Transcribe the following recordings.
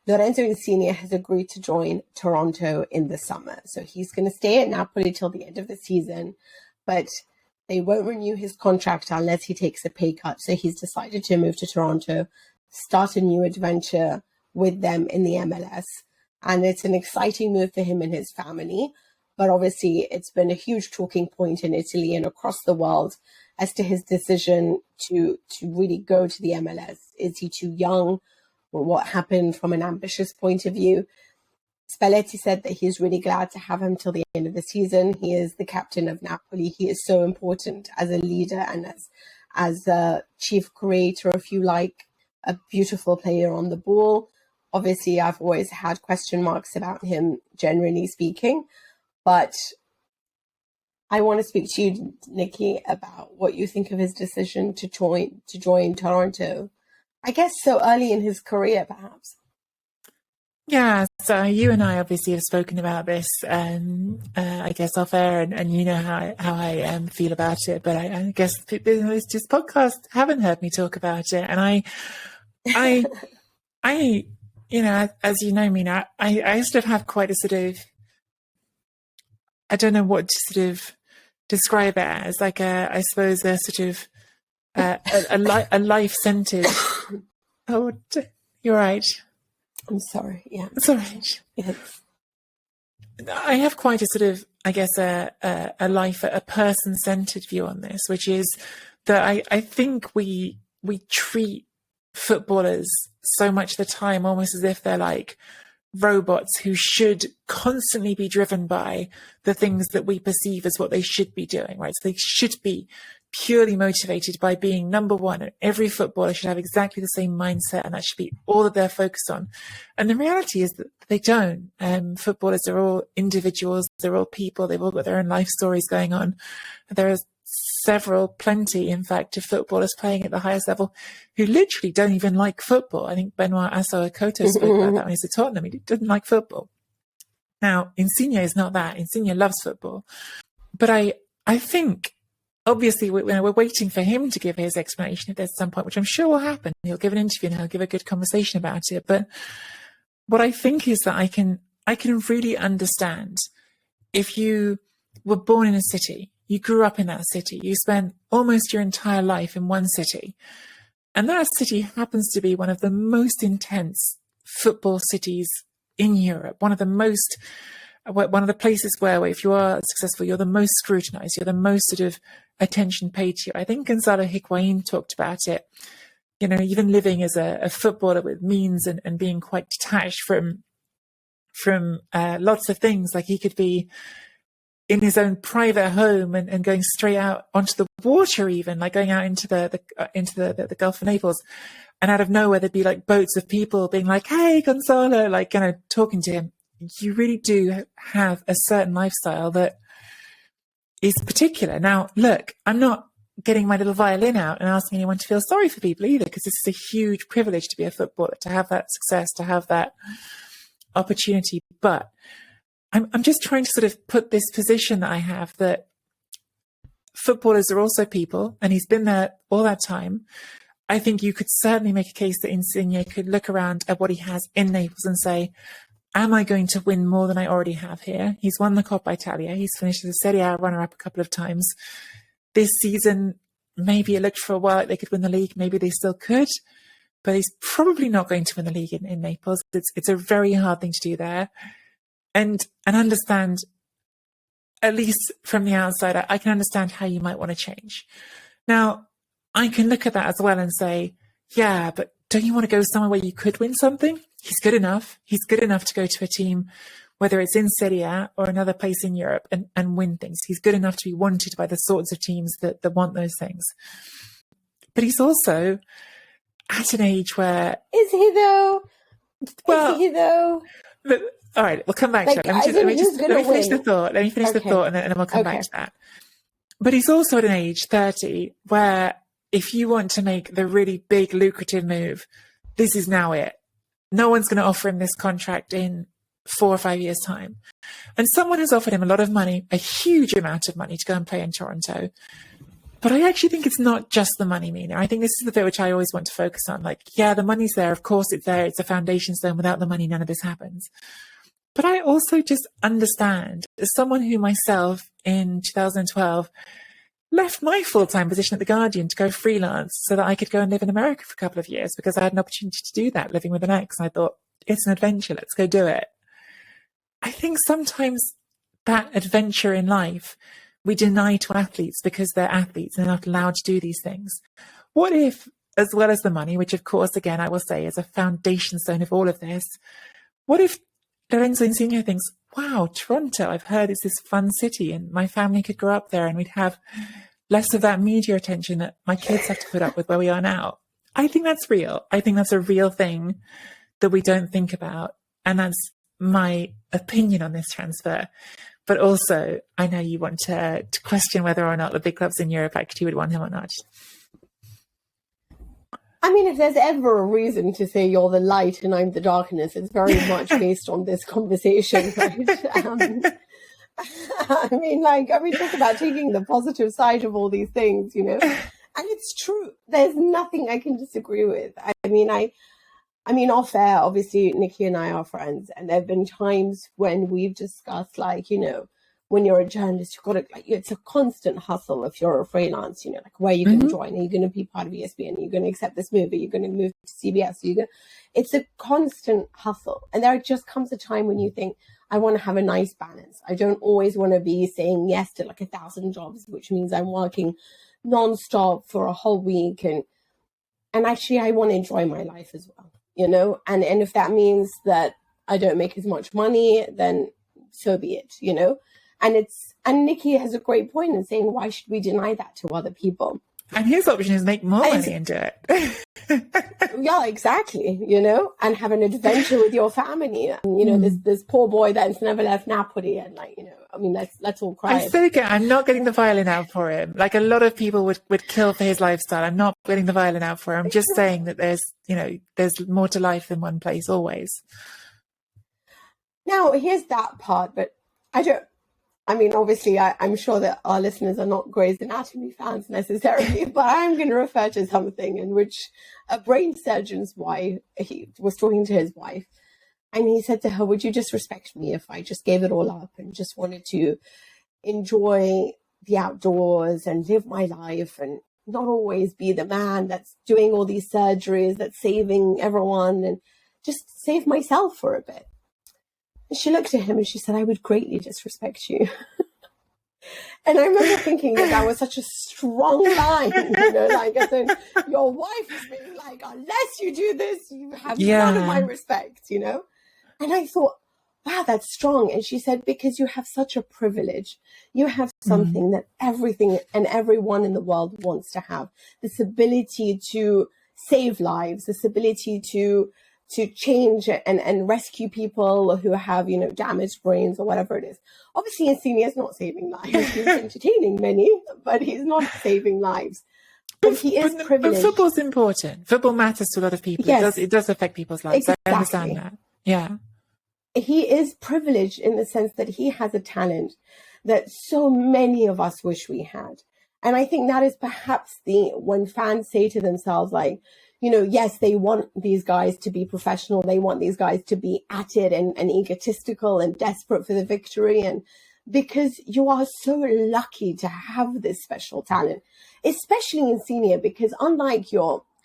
Lorenzo Insigne has agreed to join Toronto in the summer. So he's going to stay at Napoli till the end of the season, but they won't renew his contract unless he takes a pay cut. So he's decided to move to Toronto, start a new adventure with them in the MLS. And it's an exciting move for him and his family. But obviously, it's been a huge talking point in Italy and across the world as to his decision to really go to the MLS. Is he too young? Or what happened from an ambitious point of view? Spalletti said that he's really glad to have him till the end of the season. He is the captain of Napoli. He is so important as a leader and as a chief creator, if you like, a beautiful player on the ball. Obviously, I've always had question marks about him, generally speaking. But I want to speak to you, Nicky, about what you think of his decision to join Toronto. I guess so early in his career, perhaps. Yeah, so you and I obviously have spoken about this, I guess off air, and you know how I feel about it. But I guess this just podcast haven't heard me talk about it, and I, you know, as you know, Mina, I sort of have quite a sort of, I don't know what to sort of describe it as, like I suppose a sort of a life-centered. Oh, you're right. I'm sorry. Yeah, it's all right. Yes. I have quite a sort of, I guess, a person-centered view on this, which is that I think we treat footballers so much of the time almost as if they're like robots who should constantly be driven by the things that we perceive as what they should be doing, right? So they should be purely motivated by being number one, and every footballer should have exactly the same mindset, and that should be all that they're focused on. And the reality is that they don't. Footballers are all individuals, they're all people, they've all got their own life stories going on. There are plenty, in fact, of footballers playing at the highest level who literally don't even like football. I think Benoit Assou-Ekotto spoke about that when he was at Tottenham. He didn't like football. Now, Insigne is not that. Insigne loves football. But I think, obviously, we're waiting for him to give his explanation at some point, which I'm sure will happen. He'll give an interview and he'll give a good conversation about it. But what I think is that I can really understand if you were born in a city, you grew up in that city, you spent almost your entire life in one city, and that city happens to be one of the most intense football cities in Europe, one of the places where if you are successful, you're the most scrutinized, you're the most sort of attention paid to you. I think Gonzalo Higuain talked about it, you know, even living as a footballer with means and being quite detached from lots of things. Like he could be in his own private home and going straight out onto the water, even like going out into the Gulf of Naples, and out of nowhere there'd be like boats of people being like, "Hey, Gonzalo," like, you know, talking to him. You really do have a certain lifestyle that is particular. Now, look, I'm not getting my little violin out and asking anyone to feel sorry for people either, because this is a huge privilege to be a footballer, to have that success, to have that opportunity. But I'm just trying to sort of put this position that I have, that footballers are also people, and he's been there all that time. I think you could certainly make a case that Insigne could look around at what he has in Naples and say, am I going to win more than I already have here? He's won the Coppa Italia. He's finished as a Serie A runner-up a couple of times. This season, maybe it looked for a while like they could win the league. Maybe they still could, but he's probably not going to win the league in Naples. It's a very hard thing to do there. And understand, at least from the outside, I can understand how you might want to change. Now, I can look at that as well and say, yeah, but don't you want to go somewhere where you could win something? He's good enough. He's good enough to go to a team, whether it's in Serie A or another place in Europe, and win things. He's good enough to be wanted by the sorts of teams that want those things. But he's also at an age where... Is he though? But, all right, we'll come back to it. Let me finish the thought. Let me finish the thought, and then we'll come back to that. But he's also at an age, 30, where if you want to make the really big, lucrative move, this is now it. No one's going to offer him this contract in 4 or 5 years' time. And someone has offered him a lot of money, a huge amount of money, to go and play in Toronto. But I actually think it's not just the money, Mina. I think this is the bit which I always want to focus on. Like, yeah, the money's there. Of course it's there. It's a foundation stone. Without the money, none of this happens. But I also just understand, as someone who myself in 2012 left my full-time position at The Guardian to go freelance so that I could go and live in America for a couple of years because I had an opportunity to do that living with an ex. And I thought, it's an adventure. Let's go do it. I think sometimes that adventure in life we deny to athletes because they're athletes and they're not allowed to do these things. What if, as well as the money, which of course, again, I will say is a foundation stone of all of this, what if Lorenzo Insigne thinks, wow, Toronto, I've heard it's this fun city and my family could grow up there and we'd have less of that media attention that my kids have to put up with where we are now. I think that's real. I think that's a real thing that we don't think about. And that's my opinion on this transfer. But also, I know you want to question whether or not the big clubs in Europe actually would want him or not. I mean, if there's ever a reason to say you're the light and I'm the darkness, it's very much based on this conversation, right? I mean, like, we talk about taking the positive side of all these things, you know, and it's true. There's nothing I can disagree with. I mean, off air, obviously, Nicky and I are friends, and there have been times when we've discussed, like, you know, when you're a journalist, you've got to, like, it's a constant hustle if you're a freelance, you know, like, where are you going to join? Are you going to be part of ESPN? Are you going to accept this move? Are you going to move to CBS? It's a constant hustle. And there just comes a time when you think, I want to have a nice balance. I don't always want to be saying yes to like 1,000 jobs, which means I'm working nonstop for a whole week. And actually, I want to enjoy my life as well. You know, and if that means that I don't make as much money, then so be it, you know. And Nicky has a great point in saying, why should we deny that to other people? And his option is make more money and do it. Yeah, exactly, you know, and have an adventure with your family. And, you know, this poor boy that's never left Napoli, and, like, you know, I mean, let's all cry. I'm not getting the violin out for him. Like, a lot of people would kill for his lifestyle. I'm not getting the violin out for him. I'm just saying that there's more to life than one place always. Now, here's that part, but obviously, I'm sure that our listeners are not Grey's Anatomy fans necessarily, but I'm going to refer to something in which a brain surgeon's wife, he was talking to his wife, and he said to her, would you just respect me if I just gave it all up and just wanted to enjoy the outdoors and live my life and not always be the man that's doing all these surgeries, that's saving everyone, and just save myself for a bit? And she looked at him and she said, I would greatly disrespect you. And I remember thinking that was such a strong line, you know, like, as in, your wife is being like, unless you do this, you have none of my respect, you know? And I thought, wow, that's strong. And she said, because you have such a privilege. You have something that everything and everyone in the world wants to have. This ability to save lives, this ability to change and rescue people who have, you know, damaged brains or whatever it is. Obviously, Insigne is not saving lives. He's entertaining many, but he's not saving lives. But he is privileged. But football's important. Football matters to a lot of people. Yes. It does affect people's lives. Exactly. I understand that. Yeah. He is privileged in the sense that he has a talent that so many of us wish we had. And I think that is perhaps when fans say to themselves, like, you know, yes, they want these guys to be professional. They want these guys to be at it and egotistical and desperate for the victory. And because you are so lucky to have this special talent, especially Insigne, because unlike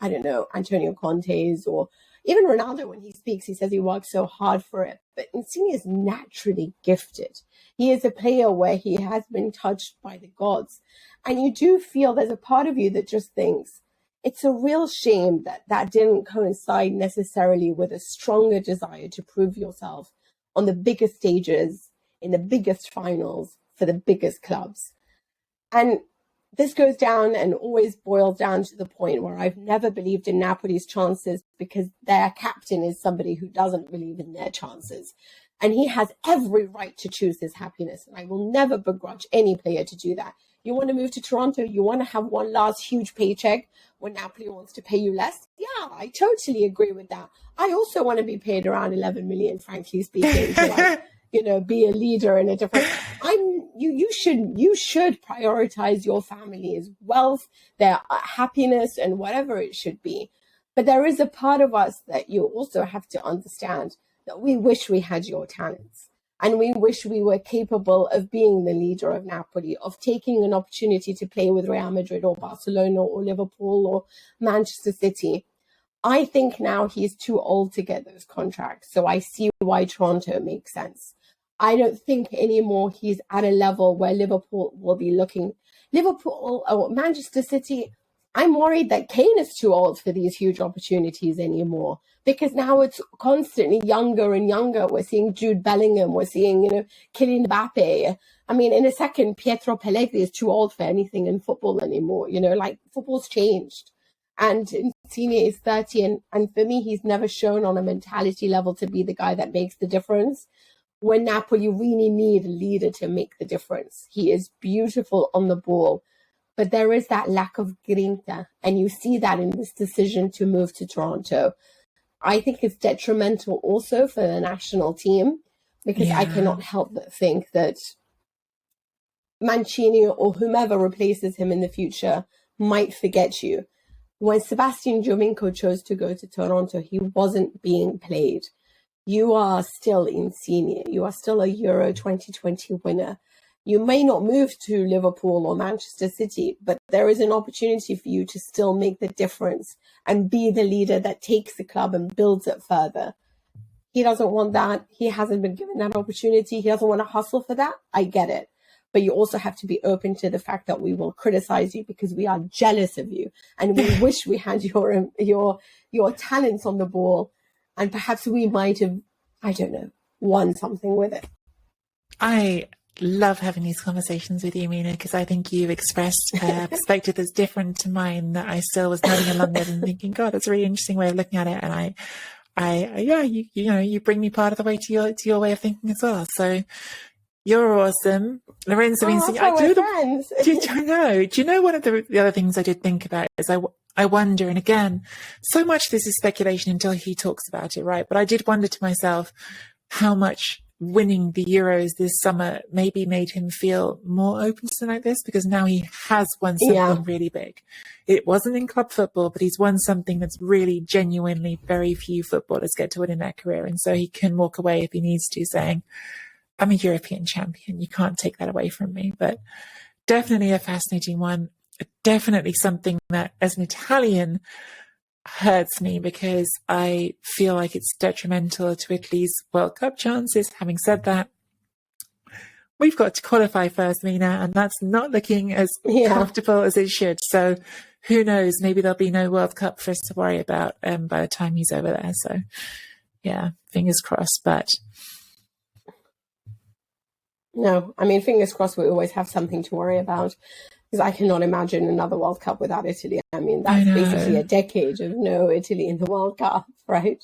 Antonio Conte's or even Ronaldo, when he speaks, he says he works so hard for it. But Insigne is naturally gifted. He is a player where he has been touched by the gods. And you do feel there's a part of you that just thinks, it's a real shame that didn't coincide necessarily with a stronger desire to prove yourself on the biggest stages, in the biggest finals, for the biggest clubs. And this goes down and always boils down to the point where I've never believed in Napoli's chances because their captain is somebody who doesn't believe in their chances. And he has every right to choose his happiness. And I will never begrudge any player to do that. You want to move to Toronto? You want to have one last huge paycheck when Napoli wants to pay you less? Yeah, I totally agree with that. I also want to be paid around 11 million, frankly speaking, to be a leader in a different... I'm you should prioritize your family's wealth, their happiness, and whatever it should be. But there is a part of us that you also have to understand that we wish we had your talents. And we wish we were capable of being the leader of Napoli, of taking an opportunity to play with Real Madrid or Barcelona or Liverpool or Manchester City. I think now he's too old to get those contracts. So I see why Toronto makes sense. I don't think anymore he's at a level where Liverpool will be looking. Liverpool or Manchester City, I'm worried that Kane is too old for these huge opportunities anymore, because now it's constantly younger and younger. We're seeing Jude Bellingham. We're seeing, Kylian Mbappe. I mean, in a second, Pietro Pellegrini is too old for anything in football anymore. Football's changed. And Insigne is 30. And for me, he's never shown on a mentality level to be the guy that makes the difference. When Napoli really need a leader to make the difference. He is beautiful on the ball. But there is that lack of grinta, and you see that in this decision to move to Toronto. I think it's detrimental also for the national team, because I cannot help but think that Mancini or whomever replaces him in the future might forget you. When Sebastian Giovinco chose to go to Toronto, he wasn't being played. You are still Insigne. You are still a Euro 2020 winner. You may not move to Liverpool or Manchester City, but there is an opportunity for you to still make the difference and be the leader that takes the club and builds it further. He doesn't want that. He hasn't been given that opportunity. He doesn't want to hustle for that. I get it. But you also have to be open to the fact that we will criticize you because we are jealous of you. And we wish we had your talents on the ball. And perhaps we might have, won something with it. I love having these conversations with you, Mina, because I think you've expressed a perspective that's different to mine, that I still was nodding along with and thinking, God, that's a really interesting way of looking at it. And you bring me part of the way to your way of thinking as well. So you're awesome. Lorenzo Insigne. I know. Do you know one of the other things I did think about is I wonder, and again, so much of this is speculation until he talks about it, right? But I did wonder to myself how much winning the Euros this summer maybe made him feel more open to something like this, because now he has won something really big. It wasn't in club football, but he's won something that's really genuinely very few footballers get to win in their career. And so he can walk away if he needs to saying, I'm a European champion. You can't take that away from me. But definitely a fascinating one. Definitely something that as an Italian hurts me, because I feel like it's detrimental to Italy's World Cup chances. Having said that, we've got to qualify first, Mina, and that's not looking as comfortable as it should. So who knows, maybe there'll be no World Cup for us to worry about by the time he's over there. So yeah, fingers crossed. But no, I mean, fingers crossed we always have something to worry about, because I cannot imagine another World Cup without Italy. I mean, that's basically a decade of no Italy in the World Cup, right?